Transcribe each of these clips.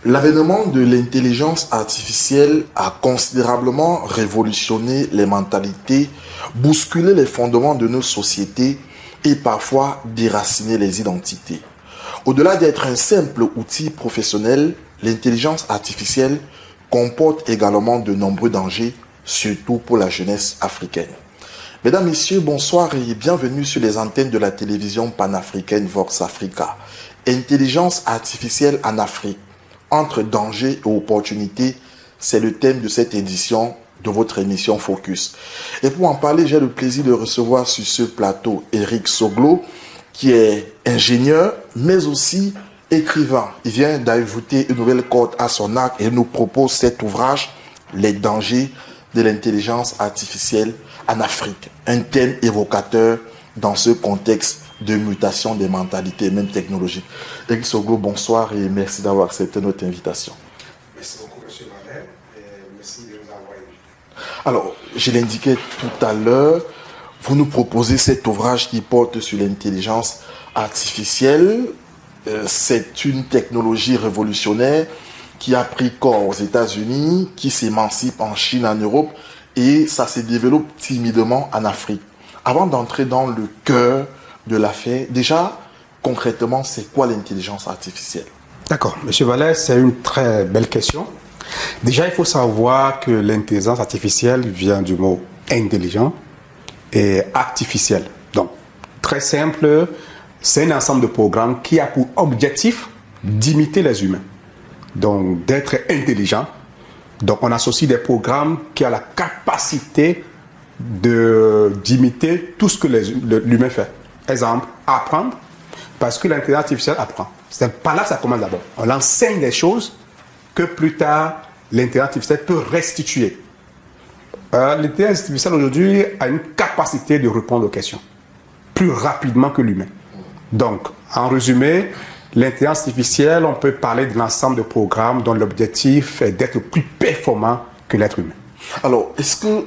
L'avènement de l'intelligence artificielle a considérablement révolutionné les mentalités, bousculé les fondements de nos sociétés et parfois déraciné les identités. Au-delà d'être un simple outil professionnel, l'intelligence artificielle comporte également de nombreux dangers, surtout pour la jeunesse africaine. Mesdames, Messieurs, bonsoir et bienvenue sur les antennes de la télévision panafricaine Vox Africa. Intelligence artificielle en Afrique, entre danger et opportunité, c'est le thème de cette édition de votre émission Focus. Et pour en parler, j'ai le plaisir de recevoir sur ce plateau Eric Soglo, qui est ingénieur, mais aussi écrivain. Il vient d'ajouter une nouvelle corde à son arc et nous propose cet ouvrage, Les dangers de l'intelligence artificielle en Afrique. Un thème évocateur dans ce contexte de mutation des mentalités, même technologiques. Eric Soglo, bonsoir et merci d'avoir accepté notre invitation. Merci beaucoup, M. Valère, et merci de nous avoir invités. Alors, je l'indiquais tout à l'heure, vous nous proposez cet ouvrage qui porte sur l'intelligence artificielle. C'est une technologie révolutionnaire qui a pris corps aux États-Unis, qui s'émancipe en Chine, en Europe, et ça se développe timidement en Afrique. Avant d'entrer dans le cœur de l'affaire, déjà, concrètement, c'est quoi l'intelligence artificielle? D'accord, M. Valère, c'est une très belle question. Déjà, il faut savoir que l'intelligence artificielle vient du mot intelligent et artificiel. Donc, très simple, c'est un ensemble de programmes qui a pour objectif d'imiter les humains. Donc, d'être intelligent. Donc, on associe des programmes qui ont la capacité d'imiter tout ce que l'humain fait. Exemple, apprendre, parce que l'intelligence artificielle apprend. C'est par là que ça commence d'abord. On enseigne des choses que plus tard, l'intelligence artificielle peut restituer. L'intelligence artificielle aujourd'hui a une capacité de répondre aux questions plus rapidement que l'humain. Donc, en résumé, l'intelligence artificielle, on peut parler de l'ensemble de programmes dont l'objectif est d'être plus performant que l'être humain. Alors, est-ce que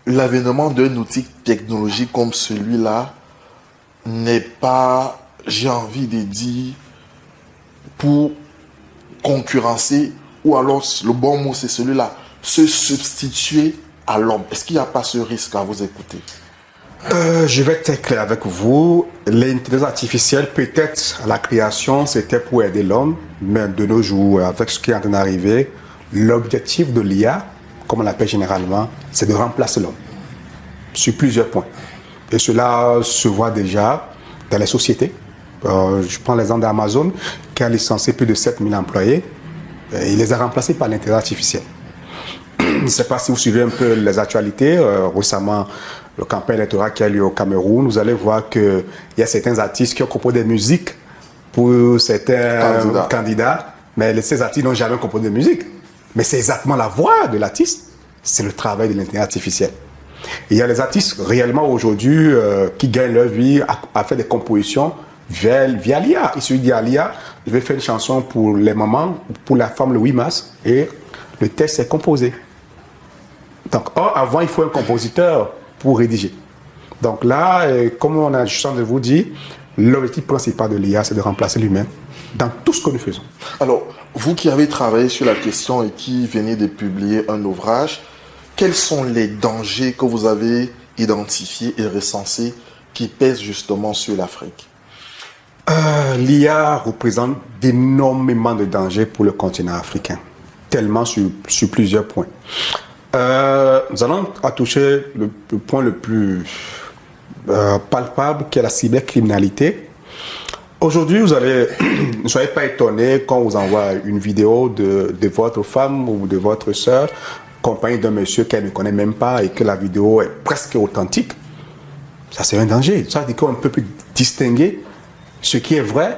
l'avènement d'un outil technologique comme celui-là n'est pas, j'ai envie de dire, pour concurrencer, ou alors le bon mot c'est celui-là, se substituer à l'homme? Est-ce qu'il n'y a pas ce risque à vous écouter? Je vais être très clair avec vous. L'intelligence artificielle, peut-être à la création, c'était pour aider l'homme, mais de nos jours, avec ce qui est en train d'arriver, l'objectif de l'IA, comme on l'appelle généralement, c'est de remplacer l'homme sur plusieurs points. Et cela se voit déjà dans les sociétés. Je prends l'exemple d'Amazon, qui a licencié plus de 7000 employés. Il les a remplacés par l'intelligence artificielle. Je ne sais pas si vous suivez un peu les actualités. Récemment, le campagne électoral qui a lieu au Cameroun, vous allez voir qu'il y a certains artistes qui ont composé des musiques pour certains candidats, mais ces artistes n'ont jamais composé de musique. Mais c'est exactement la voix de l'artiste. C'est le travail de l'intelligence artificielle. Et il y a les artistes réellement aujourd'hui qui gagnent leur vie à faire des compositions via l'IA. Il se dit à l'IA, je vais faire une chanson pour les mamans, pour la femme le 8 mars, et le texte est composé. Donc, avant, il faut un compositeur pour rédiger. Donc là, comme on a juste de vous dire, l'objectif principal de l'IA, c'est de remplacer l'humain dans tout ce que nous faisons. Alors, vous qui avez travaillé sur la question et qui venez de publier un ouvrage, quels sont les dangers que vous avez identifiés et recensés qui pèsent justement sur l'Afrique? L'IA représente énormément de dangers pour le continent africain, tellement sur plusieurs points. Nous allons toucher le point le plus palpable, qui est la cybercriminalité. Aujourd'hui, ne soyez pas étonnés quand on vous envoie une vidéo de votre femme ou de votre sœur, accompagnée d'un monsieur qu'elle ne connaît même pas et que la vidéo est presque authentique. Ça, c'est un danger. Ça veut dire qu'on ne peut plus distinguer ce qui est vrai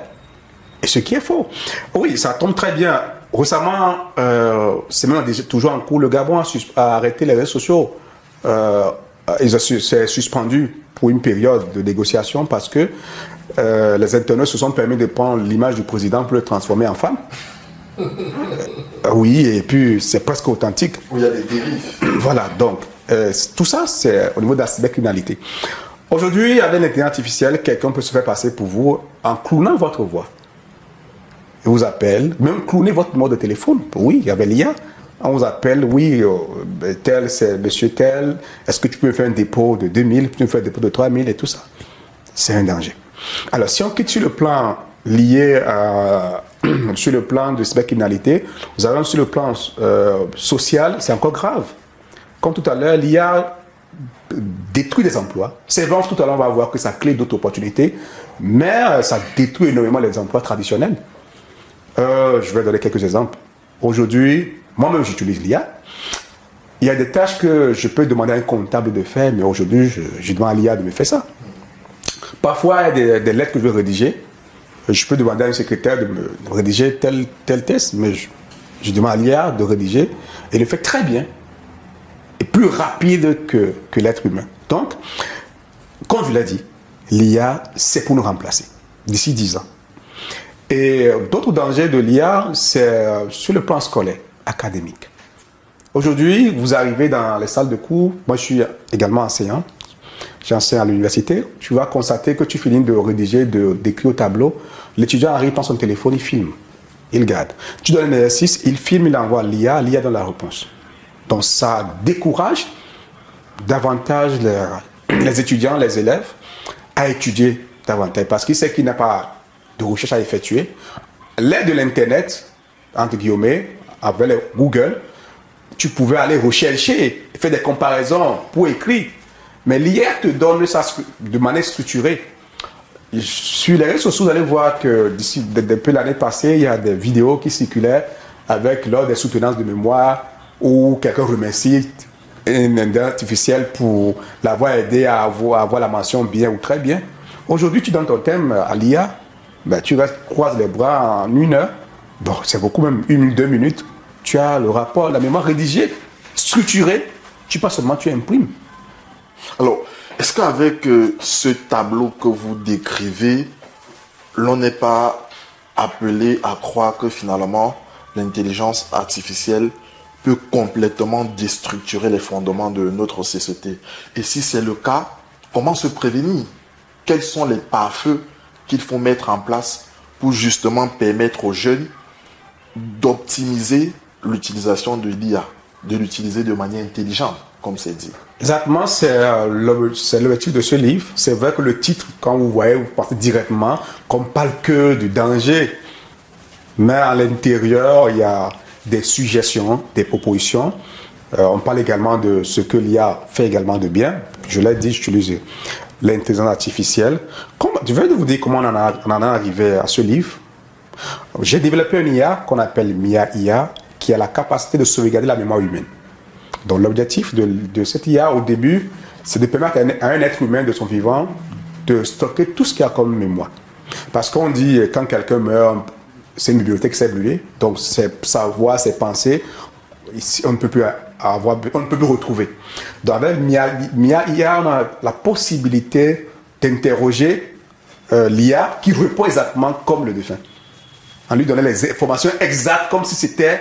et ce qui est faux. Oui, ça tombe très bien. Récemment, c'est même toujours en cours, le Gabon a arrêté les réseaux sociaux. C'est suspendu pour une période de négociation parce que les internautes se sont permis de prendre l'image du président pour le transformer en femme. Oui, et puis c'est presque authentique. Il y a des dérives. Voilà, donc tout ça, c'est au niveau de la cybercriminalité. Aujourd'hui, avec l'intelligence artificielle, quelqu'un peut se faire passer pour vous en clonant votre voix. ils vous appellent, même cloner votre numéro de téléphone. Oui, il y avait l'IA. On vous appelle, oui, tel, c'est monsieur tel, est-ce que tu peux me faire un dépôt de 2000, tu peux me faire un dépôt de 3000 et tout ça. C'est un danger. Alors, si on quitte sur le plan lié sur le plan de cybercriminalité, vous avez sur le plan social, c'est encore grave. Comme tout à l'heure, l'IA détruit des emplois. C'est vrai, tout à l'heure, on va voir que ça crée d'autres opportunités, mais ça détruit énormément les emplois traditionnels. Je vais donner quelques exemples. Aujourd'hui, moi-même, j'utilise l'IA. Il y a des tâches que je peux demander à un comptable de faire, mais aujourd'hui, je demande à l'IA de me faire ça. Parfois, il y a des lettres que je veux rédiger. Je peux demander à un secrétaire de me rédiger tel test, mais je demande à l'IA de rédiger. Et il le fait très bien. Et plus rapide que l'être humain. Donc, comme je l'ai dit, l'IA, c'est pour nous remplacer d'ici 10 ans. Et d'autres dangers de l'IA, c'est sur le plan scolaire, académique. Aujourd'hui, vous arrivez dans les salles de cours. Moi, je suis également enseignant. J'enseigne à l'université. Tu vas constater que tu finis de rédiger, d'écrire au tableau. L'étudiant arrive, prend son téléphone, il filme. Il garde. Tu donnes un exercice, il filme, il envoie l'IA donne la réponse. Donc, ça décourage davantage les étudiants, les élèves, à étudier davantage. Parce qu'il sait qu'il n'a pas de recherche à effectuer. L'aide de l'Internet, entre guillemets, avec Google, tu pouvais aller rechercher, faire des comparaisons pour écrire. Mais l'IA te donne ça de manière structurée. Sur les réseaux sociaux, vous allez voir que depuis l'année passée, il y a des vidéos qui circulaient avec lors des soutenances de mémoire où quelqu'un remercie une intelligence artificielle pour l'avoir aidé à avoir la mention bien ou très bien. Aujourd'hui, tu donnes ton thème à l'IA, ben, tu croises les bras en 1 heure. Bon, c'est beaucoup, même 1-2 minutes. Tu as le rapport, la mémoire rédigée, structurée. Tu pas seulement, tu imprimes. Alors, est-ce qu'avec ce tableau que vous décrivez, l'on n'est pas appelé à croire que finalement, l'intelligence artificielle peut complètement déstructurer les fondements de notre société? Et si c'est le cas, comment se prévenir? Quels sont les pare-feux qu'il faut mettre en place pour justement permettre aux jeunes d'optimiser l'utilisation de l'IA, de l'utiliser de manière intelligente, comme c'est dit? Exactement, c'est l'objectif de ce livre. C'est vrai que le titre, quand vous voyez, vous partez directement, qu'on ne parle que du danger. Mais à l'intérieur, il y a des suggestions, des propositions. On parle également de ce que l'IA fait également de bien. Je l'ai dit, j'utilise l'intelligence artificielle. Je vais vous dire comment on en est arrivé à ce livre. J'ai développé un IA qu'on appelle MIA IA, qui a la capacité de sauvegarder la mémoire humaine. Donc l'objectif de cette IA au début, c'est de permettre à un être humain de son vivant de stocker tout ce qu'il y a comme mémoire. Parce qu'on dit quand quelqu'un meurt, c'est une bibliothèque qui s'est brûlée, donc sa voix, ses pensées, on ne peut plus retrouver. Donc avec MIA IA, on a la possibilité d'interroger l'IA qui répond exactement comme le défunt. En lui donnant les informations exactes comme si c'était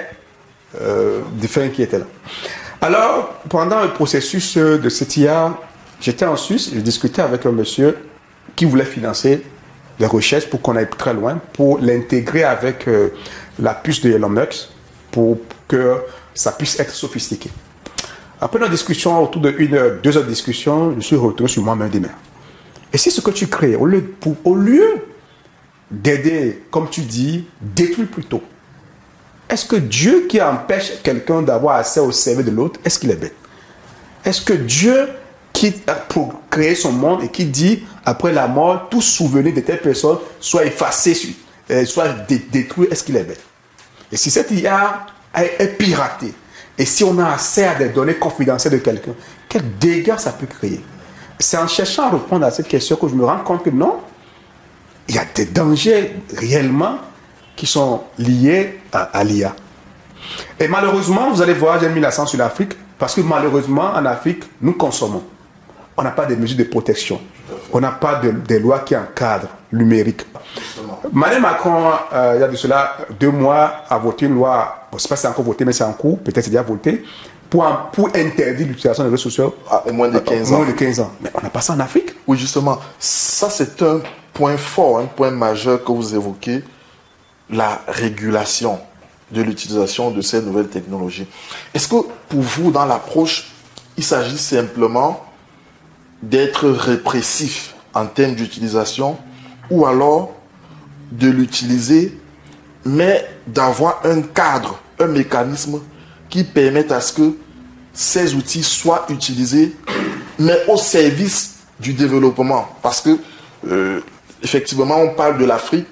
le défunt qui était là. Alors, pendant le processus de cette IA, j'étais en Suisse et je discutais avec un monsieur qui voulait financer les recherches pour qu'on aille très loin, pour l'intégrer avec la puce de Elon Musk, pour que ça puisse être sophistiqué. Après notre discussion, autour de 1 heure, 2 heures de discussion, je suis retourné sur moi-même des mains. Et si ce que tu crées, au lieu d'aider, comme tu dis, détruire plutôt, est-ce que Dieu qui empêche quelqu'un d'avoir accès au service de l'autre, est-ce qu'il est bête? Est-ce que Dieu qui a pour créer son monde et qui dit, après la mort, tout souvenir de telle personne soit effacé, soit détruit, est-ce qu'il est bête? Et si cette IA est piratée, et si on a accès à des données confidentielles de quelqu'un, quel dégât ça peut créer? C'est en cherchant à répondre à cette question que je me rends compte que non, il y a des dangers réellement qui sont liés à l'IA. Et malheureusement, vous allez voir, j'ai mis l'accent sur l'Afrique, parce que malheureusement, en Afrique, nous consommons. On n'a pas de mesures de protection. On n'a pas de lois qui encadrent le numérique. Emmanuel Macron, il y a de cela 2 mois, a voté une loi, bon, je ne sais pas si c'est encore voté, mais c'est en cours, peut-être c'est déjà voté, pour interdire l'utilisation des réseaux sociaux à moins de 15 ans. Moins de 15 ans. Mais on n'a pas ça en Afrique. Oui, justement, ça c'est un point fort, un point majeur que vous évoquez. la régulation de l'utilisation de ces nouvelles technologies. Est-ce que pour vous, dans l'approche, il s'agit simplement d'être répressif en termes d'utilisation ou alors de l'utiliser, mais d'avoir un cadre, un mécanisme qui permette à ce que ces outils soient utilisés, mais au service du développement? Parce que, effectivement, on parle de l'Afrique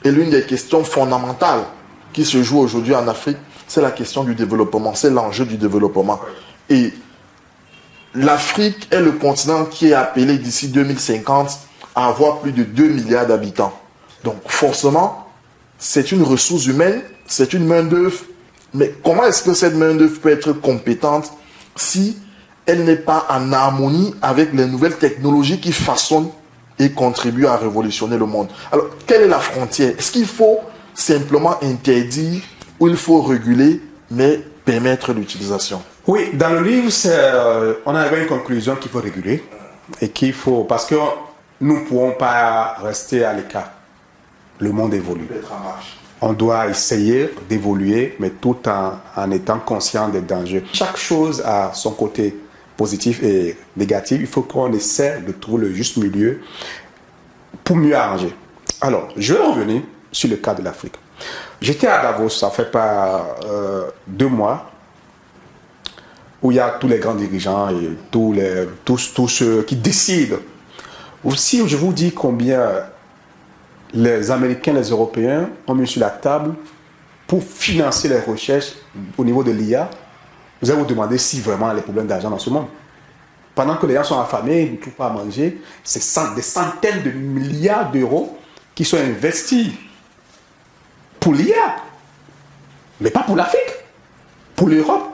et l'une des questions fondamentales qui se joue aujourd'hui en Afrique, c'est la question du développement, c'est l'enjeu du développement. Et l'Afrique est le continent qui est appelé d'ici 2050 à avoir plus de 2 milliards d'habitants. Donc forcément, c'est une ressource humaine, c'est une main-d'œuvre. Mais comment est-ce que cette main-d'œuvre peut être compétente si elle n'est pas en harmonie avec les nouvelles technologies qui façonnent et contribuent à révolutionner le monde? Alors, quelle est la frontière? Est-ce qu'il faut simplement interdire ou il faut réguler, mais permettre l'utilisation? Oui, dans le livre, on arrive à une conclusion qu'il faut réguler et qu'il faut, parce que nous ne pouvons pas rester à l'écart. Le monde évolue. On doit essayer d'évoluer, mais tout en étant conscient des dangers. Chaque chose a son côté positif et négatif. Il faut qu'on essaie de trouver le juste milieu pour mieux arranger. Alors, je vais revenir sur le cas de l'Afrique. J'étais à Davos, ça fait pas 2 mois, où il y a tous les grands dirigeants et tous ceux qui décident. Aussi, je vous dis combien les Américains, les Européens ont mis sur la table pour financer les recherches au niveau de l'IA. Vous allez vous demander si vraiment il y a des problèmes d'argent dans ce monde. Pendant que les gens sont affamés, ils ne trouvent pas à manger, c'est des centaines de milliards d'euros qui sont investis pour l'IA. Mais pas pour l'Afrique, pour l'Europe,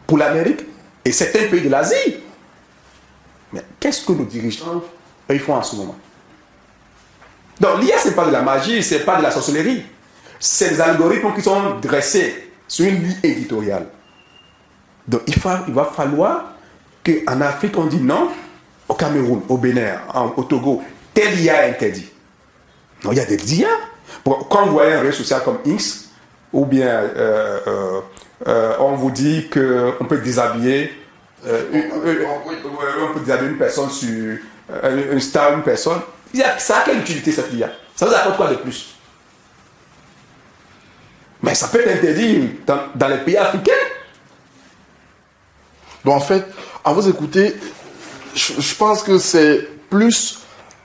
pour l'Amérique et certains pays de l'Asie. Mais qu'est-ce que nos dirigeants ils font en ce moment? Donc l'IA, ce n'est pas de la magie, ce n'est pas de la sorcellerie. C'est des algorithmes qui sont dressés sur une ligne éditoriale. Donc il va falloir qu'en Afrique, on dit non, au Cameroun, au Bénin, au Togo, tel IA est interdit. Non, il y a des IA. Quand vous voyez un réseau social comme X, ou bien on vous dit qu'on peut déshabiller, on peut déshabiller une personne sur une star, une personne, ça a quelle utilité cette IA? Ça vous apporte quoi de plus? Mais ça peut être interdit dans les pays africains. Donc en fait, à vous écouter, je pense que c'est plus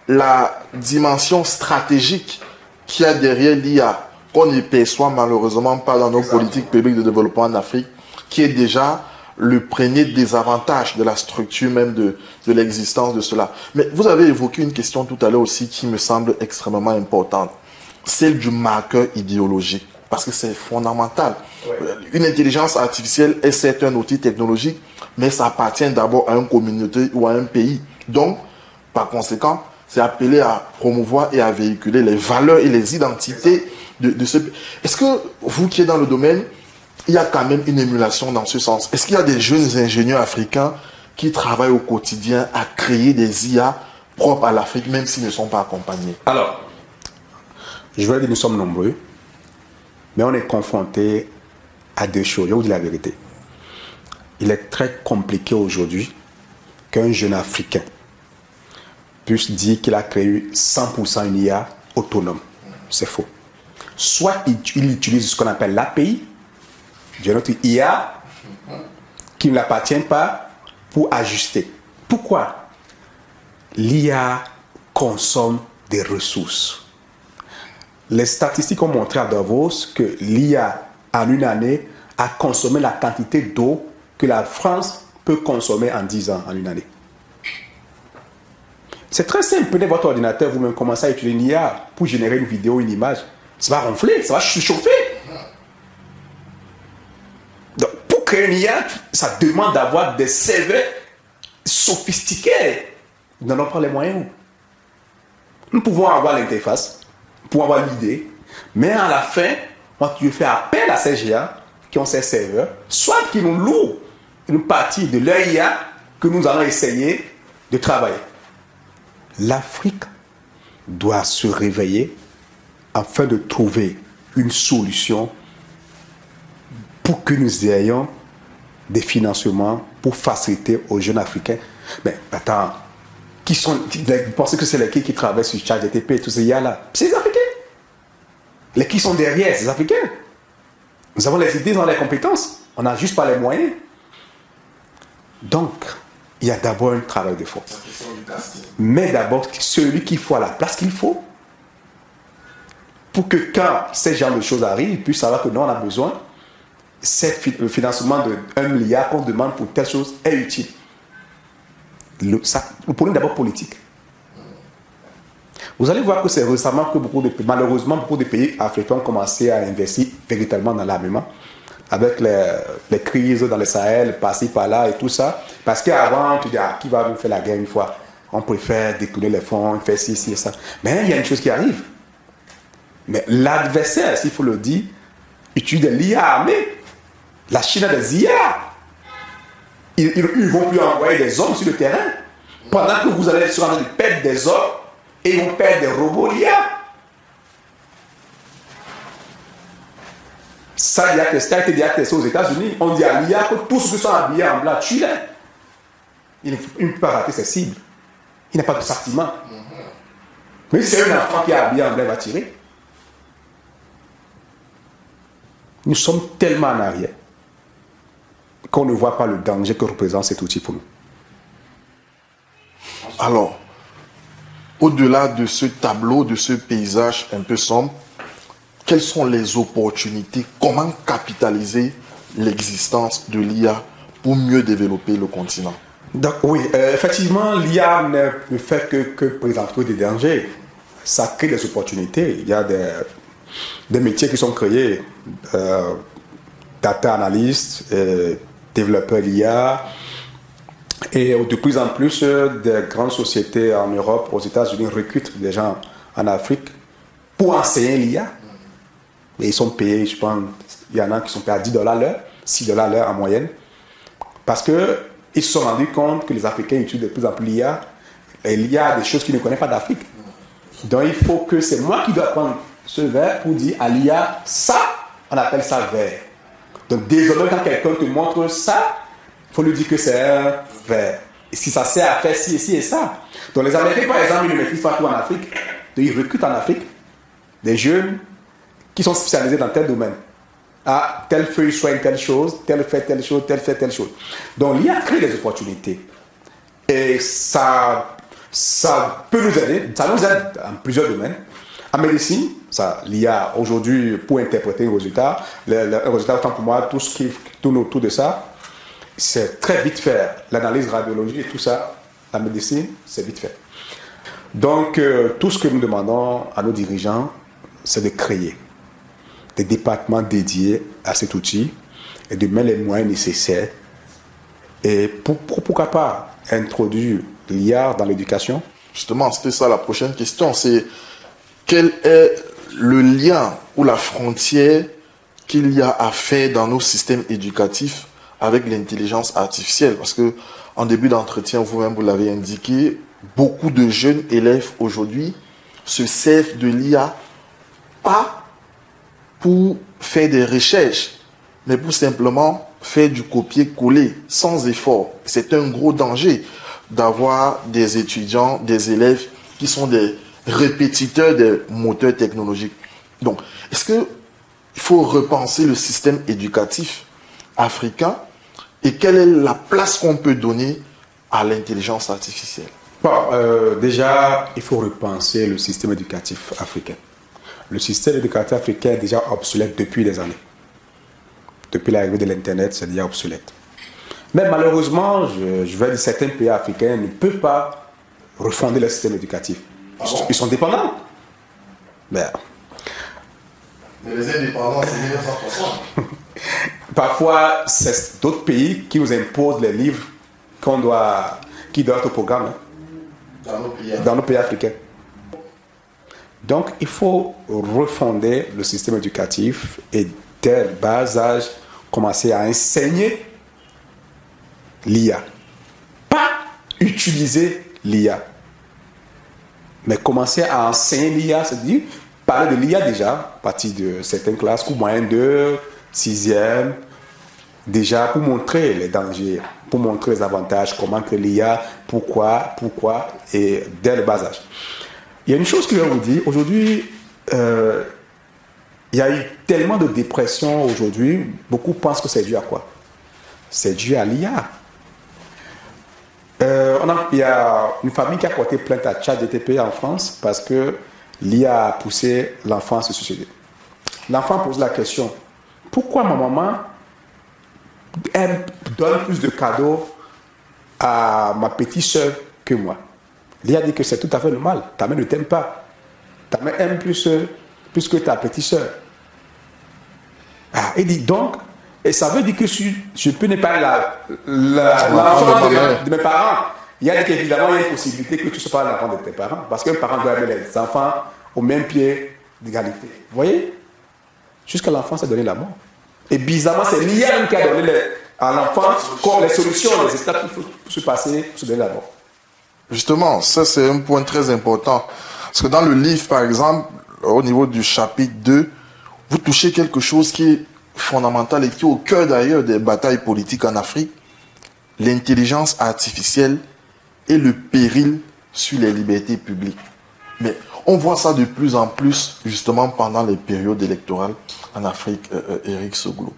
la dimension stratégique qu'il y a derrière l'IA qu'on ne perçoit malheureusement pas dans nos politiques publiques de développement en Afrique, qui est déjà le premier désavantage de la structure même de l'existence de cela. Mais vous avez évoqué une question tout à l'heure aussi qui me semble extrêmement importante, celle du marqueur idéologique, parce que c'est fondamental. Ouais. Une intelligence artificielle est certes un outil technologique, mais ça appartient d'abord à une communauté ou à un pays. Donc, par conséquent, c'est appelé à promouvoir et à véhiculer les valeurs et les identités de ce pays. Est-ce que vous qui êtes dans le domaine, il y a quand même une émulation dans ce sens? Est-ce qu'il y a des jeunes ingénieurs africains qui travaillent au quotidien à créer des IA propres à l'Afrique, même s'ils ne sont pas accompagnés? Alors, je vais dire, nous sommes nombreux, mais on est confronté à deux choses. Je vous dis la vérité. Il est très compliqué aujourd'hui qu'un jeune Africain puisse dire qu'il a créé 100% une IA autonome. C'est faux. Soit il utilise ce qu'on appelle l'API, de notre IA, qui ne l'appartient pas, pour ajuster. Pourquoi? L'IA consomme des ressources. Les statistiques ont montré à Davos que l'IA, en une année, a consommé la quantité d'eau que la France peut consommer en 10 ans, en une année. C'est très simple. Prenez votre ordinateur, vous-même commencez à utiliser une IA pour générer une vidéo, une image. Ça va ronfler, ça va chauffer. Donc, pour créer une IA, ça demande d'avoir des serveurs sophistiqués. Nous n'en avons pas les moyens. Nous pouvons avoir l'interface, nous pouvons avoir l'idée, mais à la fin, quand tu fais appel à ces GA qui ont ces serveurs, soit qu'ils nous louent une partie de leur IA que nous allons essayer de travailler. L'Afrique doit se réveiller afin de trouver une solution pour que nous ayons des financements pour faciliter aux jeunes Africains. Mais attends, vous pensez que c'est les qui travaillent sur ChatGPT et tout ça, là? C'est les Africains. Les qui sont derrière, c'est les Africains. Nous avons les idées, nous avons les compétences. On n'a juste pas les moyens. Donc, il y a d'abord un travail de fond. Mais d'abord, celui qu'il faut à la place qu'il faut, pour que quand ces genres de choses arrivent, ils puissent savoir que nous, on a besoin, le financement de 1 milliard qu'on demande pour telle chose est utile. Le problème d'abord politique. Vous allez voir que c'est récemment que malheureusement, beaucoup de pays africains ont commencé à investir véritablement dans l'armement, avec les crises dans le Sahel, par-ci, par-là et tout ça. Parce qu'avant, tu dis, qui va nous faire la guerre une fois? On préfère détourner les fonds, faire ci, ci et ça. Mais il y a une chose qui arrive. Mais l'adversaire, s'il faut le dire, utilise des IA armés. La Chine a des IA. Ils ne vont plus envoyer des hommes sur le terrain. Pendant que vous allez se rendre de perdre des hommes, et ils vont perdre des robots l'IA. Ça, il y a été déjà testé aux États-Unis. On dit à l'IA que tous ceux qui sont habillés en blanc, tue-les. Il ne peut pas rater ses cibles. Il n'a pas de sentiment. Mais si c'est un enfant qui est habillé en blanc, il va tirer. Nous sommes tellement en arrière qu'on ne voit pas le danger que représente cet outil pour nous. Alors, au-delà de ce tableau, de ce paysage un peu sombre, quelles sont les opportunités? Comment capitaliser l'existence de l'IA pour mieux développer le continent? Donc, oui, effectivement, l'IA ne fait que présenter des dangers. Ça crée des opportunités. Il y a des métiers qui sont créés. Data analyst, développeur d'IA. Et de plus en plus, des grandes sociétés en Europe, aux États-Unis, recrutent des gens en Afrique pour enseigner l'IA. Et ils sont payés, je pense, il y en a qui sont payés à $10 l'heure, $6 l'heure en moyenne. Parce qu'ils se sont rendus compte que les Africains utilisent de plus en plus l'IA. Et l'IA a des choses qu'ils ne connaissent pas d'Afrique. Donc il faut que c'est moi qui dois prendre ce verre pour dire à l'IA, ça, on appelle ça verre. Donc désormais, quand quelqu'un te montre ça, il faut lui dire que c'est un verre. Et si ça sert à faire ci et ci et ça. Donc les Américains, par exemple, ils ne maîtrisent pas tout en Afrique. Donc ils recrutent en Afrique des jeunes qui sont spécialisés dans tel domaine. Ah, telle feuille soigne telle chose, telle fait telle chose, telle fait telle chose. Donc l'IA crée des opportunités. Et ça peut nous aider, ça nous aide en plusieurs domaines. En médecine, l'IA aujourd'hui, pour interpréter un résultat, autant pour moi, tout ce qui tourne autour de ça, c'est très vite fait. L'analyse radiologie et tout ça, la médecine, c'est vite fait. Donc, tout ce que nous demandons à nos dirigeants, c'est de créer des départements dédiés à cet outil et de mettre les moyens nécessaires. Et pourquoi pas introduire l'IA dans l'éducation? Justement, c'était ça la prochaine question. C'est quel est le lien ou la frontière qu'il y a à faire dans nos systèmes éducatifs avec l'intelligence artificielle? Parce que en début d'entretien, vous-même, vous l'avez indiqué, beaucoup de jeunes élèves aujourd'hui se servent de l'IA pas pour faire des recherches, mais pour simplement faire du copier-coller sans effort. C'est un gros danger d'avoir des étudiants, des élèves qui sont des répétiteurs des moteurs technologiques. Donc, est-ce qu'il faut repenser le système éducatif africain et quelle est la place qu'on peut donner à l'intelligence artificielle? Bon, déjà, il faut repenser le système éducatif africain. Le système éducatif africain est déjà obsolète depuis des années. Depuis l'arrivée de l'Internet, c'est déjà obsolète. Mais malheureusement, je vais dire, certains pays africains ne peuvent pas refonder le système éducatif. Ils sont dépendants. Mais les indépendants, c'est 1960. Parfois, c'est d'autres pays qui nous imposent les livres qui doivent être au programme, hein, dans nos pays africains. Donc, il faut refonder le système éducatif et dès le bas âge, commencer à enseigner l'IA. Pas utiliser l'IA, mais commencer à enseigner l'IA, c'est-à-dire parler de l'IA déjà, à partir de certaines classes, cours moyen de 6e, déjà pour montrer les dangers, pour montrer les avantages, comment que l'IA, pourquoi, et dès le bas âge. Il y a une chose que je vais vous dire, aujourd'hui, il y a eu tellement de dépression aujourd'hui, beaucoup pensent que c'est dû à quoi? C'est dû à l'IA. Il y a une famille qui a porté plainte à ChatGPT en France parce que l'IA a poussé l'enfant à se suicider. L'enfant pose la question, pourquoi ma maman elle donne plus de cadeaux à ma petite soeur que moi? L'IA dit que c'est tout à fait normal. Ta mère ne t'aime pas. Ta mère aime plus que ta petite soeur. Il dit donc, et ça veut dire que je peux ne pas l'enfant de mes parents. Il y a évidemment une possibilité que tu ne sois pas l'enfant de tes parents. Parce qu'un parent doit aimer les enfants au même pied d'égalité. Vous voyez? Jusqu'à l'enfant, c'est donné la mort. Et bizarrement, c'est l'IA qui a donné à l'enfant les solutions, les étapes qu'il faut se passer pour se donner la mort. Justement, ça c'est un point très important. Parce que dans le livre, par exemple, au niveau du chapitre 2, vous touchez quelque chose qui est fondamental et qui est au cœur d'ailleurs des batailles politiques en Afrique, l'intelligence artificielle et le péril sur les libertés publiques. Mais on voit ça de plus en plus, justement, pendant les périodes électorales en Afrique, Eric Soglo.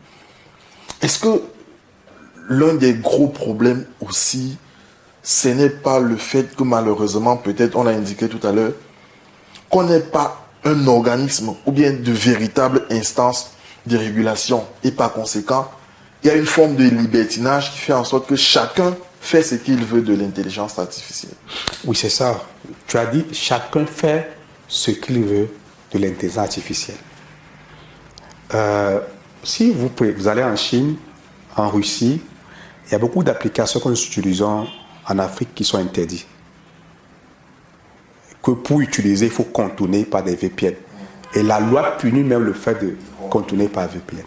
Est-ce que l'un des gros problèmes aussi, ce n'est pas le fait que malheureusement, peut-être on l'a indiqué tout à l'heure, qu'on n'ait pas un organisme ou bien de véritables instances de régulation et par conséquent, il y a une forme de libertinage qui fait en sorte que chacun fait ce qu'il veut de l'intelligence artificielle. Oui, c'est ça. Tu as dit, chacun fait ce qu'il veut de l'intelligence artificielle. Si vous allez en Chine, en Russie, il y a beaucoup d'applications que nous utilisons en Afrique qui sont interdites. Que pour utiliser, il faut contourner par des VPN. Et la loi punit même le fait de contourner par VPN.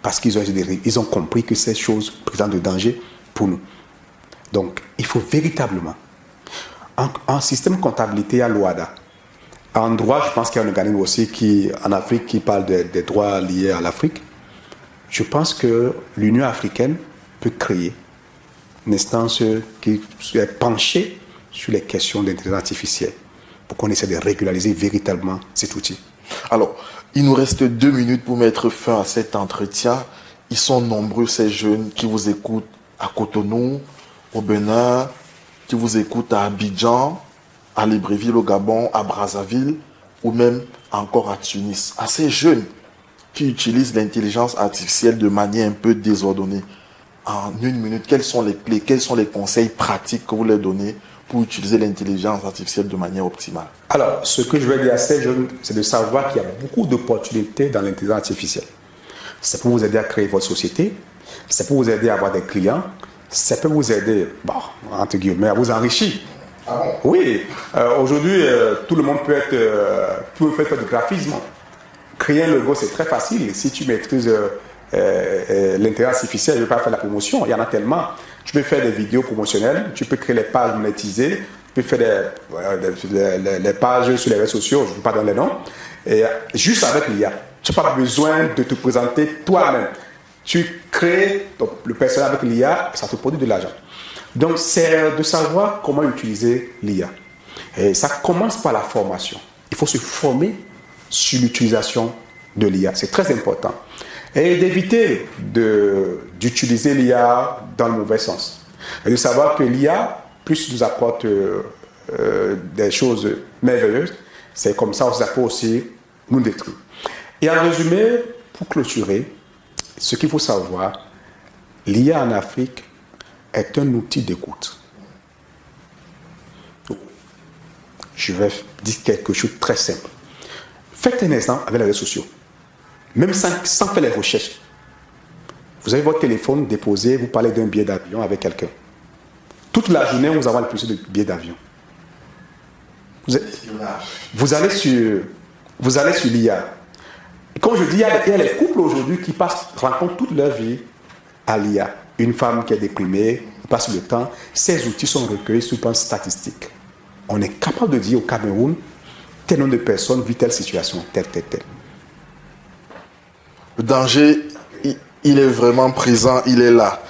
Parce qu'ils ont compris que ces choses présentent de danger pour nous. Donc, il faut véritablement, en système comptabilité à l'OADA, en droit, je pense qu'il y a un organisme aussi en Afrique qui parle des droits liés à l'Afrique. Je pense que l'Union africaine peut créer une instance qui est penchée sur les questions d'intelligence artificielle pour qu'on essaie de régulariser véritablement cet outil. Alors, il nous reste 2 minutes pour mettre fin à cet entretien. Ils sont nombreux, ces jeunes qui vous écoutent à Cotonou, au Bénin, qui vous écoutent à Abidjan, à Libreville au Gabon, à Brazzaville ou même encore à Tunis. À ces jeunes qui utilisent l'intelligence artificielle de manière un peu désordonnée. En 1 minute, quelles sont les clés, quels sont les conseils pratiques que vous leur donnez pour utiliser l'intelligence artificielle de manière optimale? Alors, ce que je vais dire à ces jeunes, c'est de savoir qu'il y a beaucoup d'opportunités dans l'intelligence artificielle. C'est pour vous aider à créer votre société, c'est pour vous aider à avoir des clients, ça peut vous aider, entre guillemets, à vous enrichir. Ah bon? Oui, aujourd'hui, tout le monde peut faire du graphisme. Créer un logo, c'est très facile. Si tu maîtrises l'intelligence artificielle, je ne vais pas faire la promotion. Il y en a tellement. Tu peux faire des vidéos promotionnelles, tu peux créer les pages monétisées, tu peux faire les pages sur les réseaux sociaux, je ne veux pas donner les noms. Et juste avec l'IA, tu n'as pas besoin de te présenter toi-même. Tu crées le personnage avec l'IA, ça te produit de l'argent. Donc, c'est de savoir comment utiliser l'IA. Et ça commence par la formation. Il faut se former sur l'utilisation de l'IA. C'est très important. Et d'éviter d'utiliser l'IA dans le mauvais sens. Et de savoir que l'IA, plus nous apporte des choses merveilleuses, c'est comme ça ça peut aussi nous détruire. Et en résumé, pour clôturer, ce qu'il faut savoir, l'IA en Afrique est un outil d'écoute. Je vais dire quelque chose de très simple. Faites un exemple avec les réseaux sociaux. Même sans faire les recherches. Vous avez votre téléphone déposé, vous parlez d'un billet d'avion avec quelqu'un. Toute la journée, vous avez le plus de billets d'avion. Vous allez sur l'IA. Comme je dis, il y a les couples aujourd'hui qui rencontrent toute leur vie à l'IA. Une femme qui est déprimée, qui passe le temps, ces outils sont recueillis sur le plan statistique. On est capable de dire au Cameroun tel nombre de personnes vit telle situation, telle. Le danger, il est vraiment présent, il est là.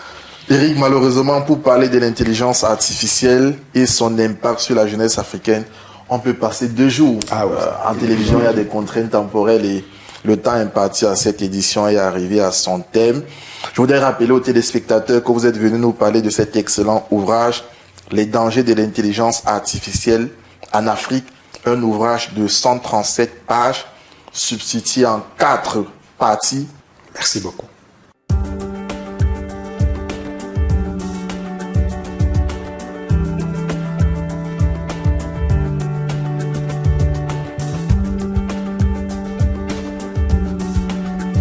Eric, malheureusement, pour parler de l'intelligence artificielle et son impact sur la jeunesse africaine, on peut passer 2 jours. En télévision, il y a des contraintes temporelles et le temps imparti à cette édition est arrivé à son thème. Je voudrais rappeler aux téléspectateurs que vous êtes venus nous parler de cet excellent ouvrage, Les dangers de l'intelligence artificielle en Afrique, un ouvrage de 137 pages, substitué en 4 parties. Merci beaucoup.